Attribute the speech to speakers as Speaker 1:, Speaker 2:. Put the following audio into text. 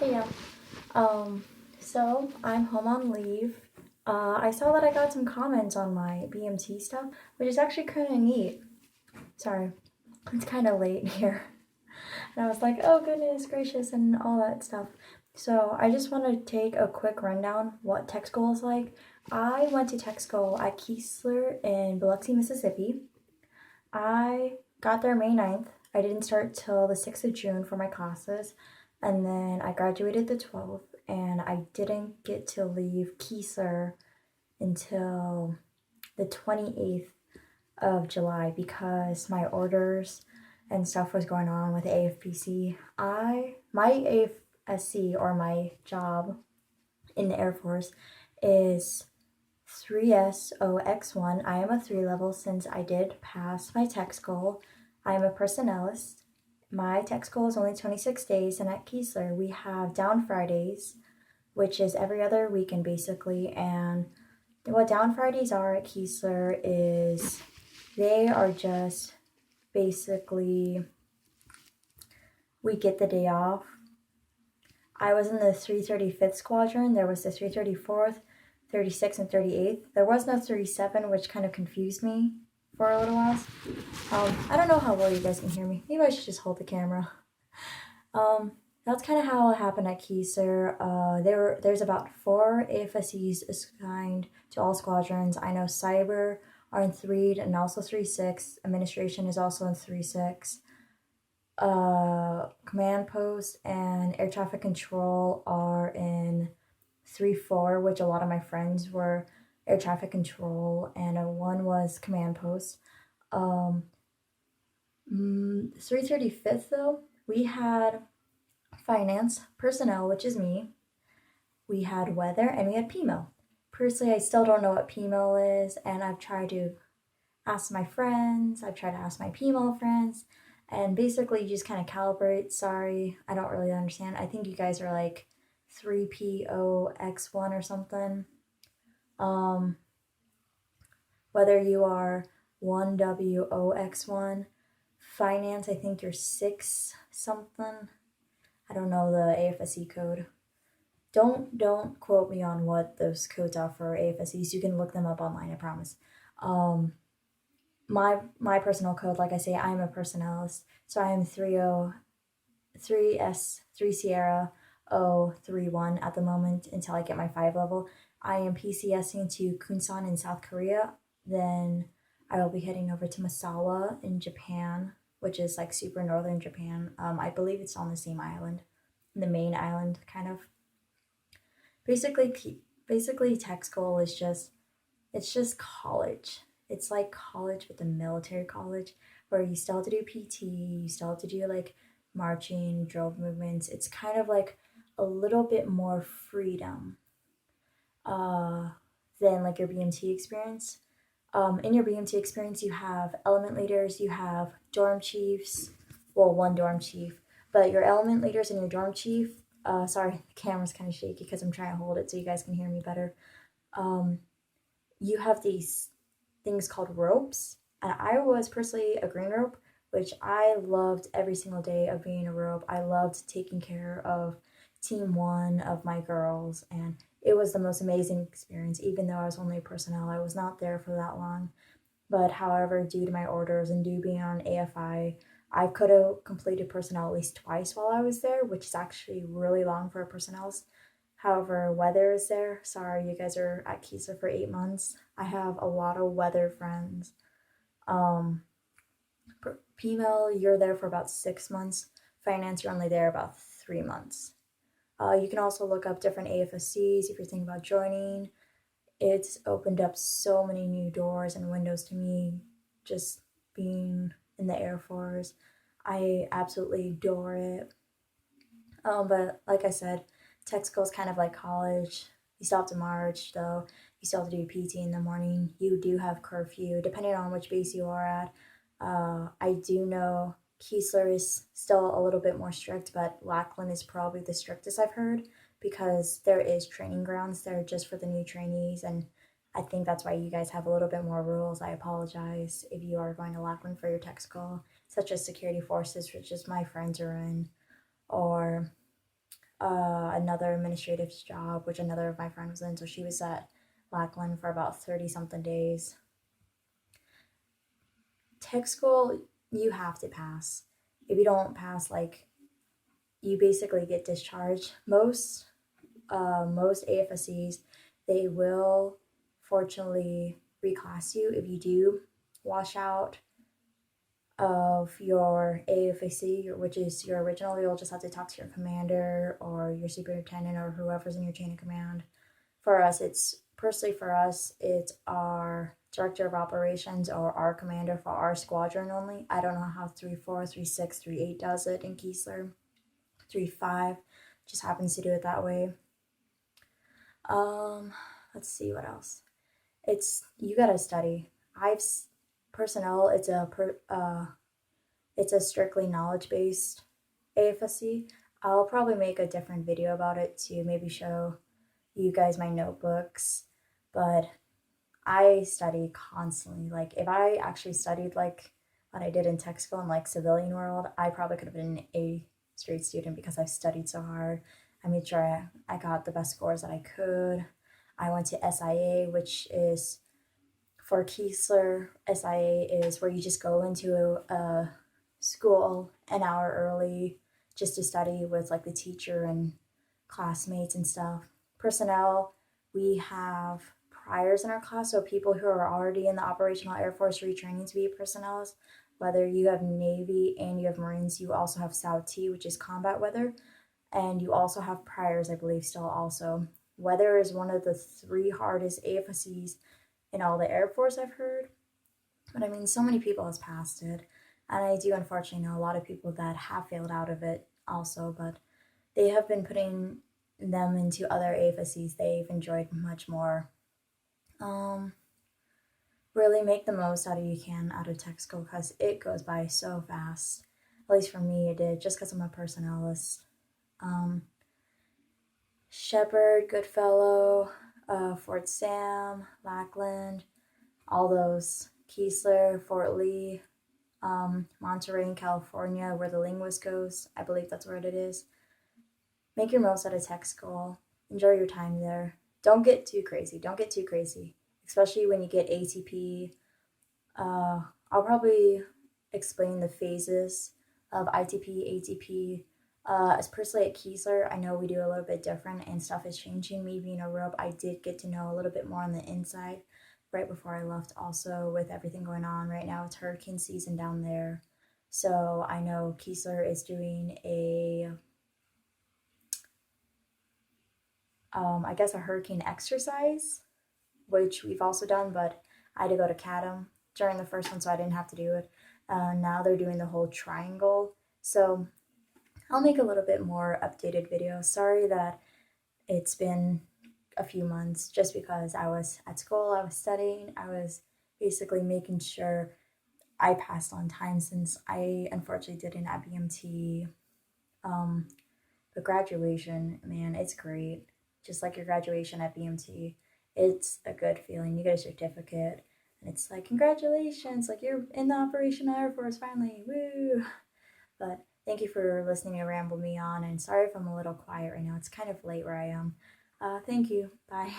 Speaker 1: Hey, yeah. So I'm home on leave. I saw that I got some comments on my BMT stuff, which is actually kind of neat. Sorry, it's kind of late here. And I was like, oh goodness gracious, and all that stuff. So I just want to take a quick rundown what tech school is like. I went to tech school at Keesler in Biloxi, Mississippi. I got there May 9th. I didn't start till the 6th of June for my classes. And then I graduated the 12th, and I didn't get to leave Keesler until the 28th of July because my orders and stuff was going on with AFPC. My AFSC, or my job in the Air Force, is 3SOX1. I am a 3 level since I did pass my tech school. I am a personnelist. My tech school is only 26 days, and at Keesler we have Down Fridays, which is every other weekend basically. And what Down Fridays are at Keesler is they are just basically we get the day off. I was in the 335th Squadron. There was the 334th, 36th, and 38th. There was no 37, which kind of confused me for a little while. I don't know how well you guys can hear me. Maybe I should just hold the camera. That's kind of how it happened at Keesler. There's about 4 AFSCs assigned to all squadrons. I know Cyber are in 3 and also 3-6. Administration is also in 3-6. Command Post and Air Traffic Control are in 3-4, which a lot of my friends were Air Traffic Control, and one was Command Post. 335th though, we had Finance, Personnel, which is me. We had Weather, and we had PMO. Personally, I still don't know what PMO is, and I've tried to ask my friends. I've tried to ask my PMO friends. And basically, you just kind of calibrate. Sorry, I don't really understand. I think you guys are like 3POX1 or something. Whether you are 1WOX1, Finance, I think you're 6 something. I don't know the AFSC code. Don't quote me on what those codes are for AFSCs. You can look them up online, I promise. My personal code, like I say, I'm a personnelist, so I am 3 Sierra 031 at the moment until I get my 5 level. I am PCSing to Kunsan in South Korea. Then I will be heading over to Misawa in Japan, which is like super northern Japan. I believe it's on the same island, the main island, kind of. Basically, tech school is just college. It's like college, but the military college, where you still have to do PT, you still have to do like marching, drill movements. It's kind of like a little bit more freedom than like your BMT experience. In your BMT experience, you have element leaders, you have dorm chiefs, well, one dorm chief, but your element leaders and your dorm chief, sorry, the camera's kind of shaky because I'm trying to hold it so you guys can hear me better. You have these things called ropes, and I was personally a green rope, which I loved every single day of being a rope. I loved taking care of team 1 of my girls, and it was the most amazing experience. Even though I was only personnel, I was not there for that long. But however, due to my orders and due being on AFI, I could have completed personnel at least twice while I was there, which is actually really long for a personnelist. However, weather is there. Sorry, you guys are at Keesler for 8 months. I have a lot of weather friends. PML, you're there for about 6 months. Finance, you're only there about 3 months. You can also look up different AFSCs if you're thinking about joining. It's opened up so many new doors and windows to me just being in the Air Force. I absolutely adore it. But like I said, tech school is kind of like college. You still have to march, though. You still have to do PT in the morning. You do have curfew, depending on which base you are at. I do know Keesler is still a little bit more strict, but Lackland is probably the strictest I've heard because there is training grounds there just for the new trainees, and I think that's why you guys have a little bit more rules. I apologize if you are going to Lackland for your tech school, such as security forces, which is my friends are in, or another administrative job, which another of my friends was in. So she was at Lackland for about 30 something days. Tech school, you have to pass. If you don't pass, like, you basically get discharged. Most AFSCs, they will fortunately reclass you if you do wash out of your AFAC, which is your original. You'll just have to talk to your commander or your superintendent or whoever's in your chain of command. For us, it's our director of operations or our commander for our squadron only. I don't know how 3-4, 3-6, 3-8 does it in Keesler. 3-5 just happens to do it that way. Let's see what else. You gotta study. Personnel. It's a strictly knowledge based AFSC. I'll probably make a different video about it to maybe show you guys my notebooks, but I study constantly. Like, if I actually studied like what I did in tech school and like civilian world, I probably could have been an A straight student because I've studied so hard. I made sure I got the best scores that I could. I went to SIA, which is for Keesler. SIA is where you just go into a school an hour early just to study with like the teacher and classmates and stuff. Personnel, we have priors in our class, so people who are already in the Operational Air Force retraining to be personnel. Whether you have Navy and you have Marines, you also have SAUT, which is combat weather, and you also have priors, I believe, still also. Weather is one of the 3 hardest AFSCs in all the Air Force, I've heard. But I mean, so many people has passed it, and I do unfortunately know a lot of people that have failed out of it also, but they have been putting them into other AFSCs they've enjoyed much more. Really make the most out of you can out of tech school because it goes by so fast. At least for me, it did, just because I'm a personnelist. Shepherd, Goodfellow, Fort Sam, Lackland, all those. Keesler, Fort Lee, Monterey in California, where the linguist goes. I believe that's where it is. Make your most out of tech school. Enjoy your time there. Don't get too crazy. Especially when you get ATP. I'll probably explain the phases of ITP, ATP. As personally at Keesler, I know we do a little bit different and stuff is changing. Me being a ROP, I did get to know a little bit more on the inside right before I left also with everything going on. Right now it's hurricane season down there. So I know Keesler is doing I guess a hurricane exercise, which we've also done, but I had to go to CADM during the first one, so I didn't have to do it. Now they're doing the whole triangle. So I'll make a little bit more updated videos. Sorry that it's been a few months, just because I was at school, I was studying, I was basically making sure I passed on time since I unfortunately didn't at BMT. But graduation, man, it's great. Just like your graduation at BMT, it's a good feeling. You get a certificate, and it's like, congratulations, like you're in the Operational Air Force finally, woo! But thank you for listening to ramble me on, and sorry if I'm a little quiet right now. It's kind of late where I am. Thank you. Bye.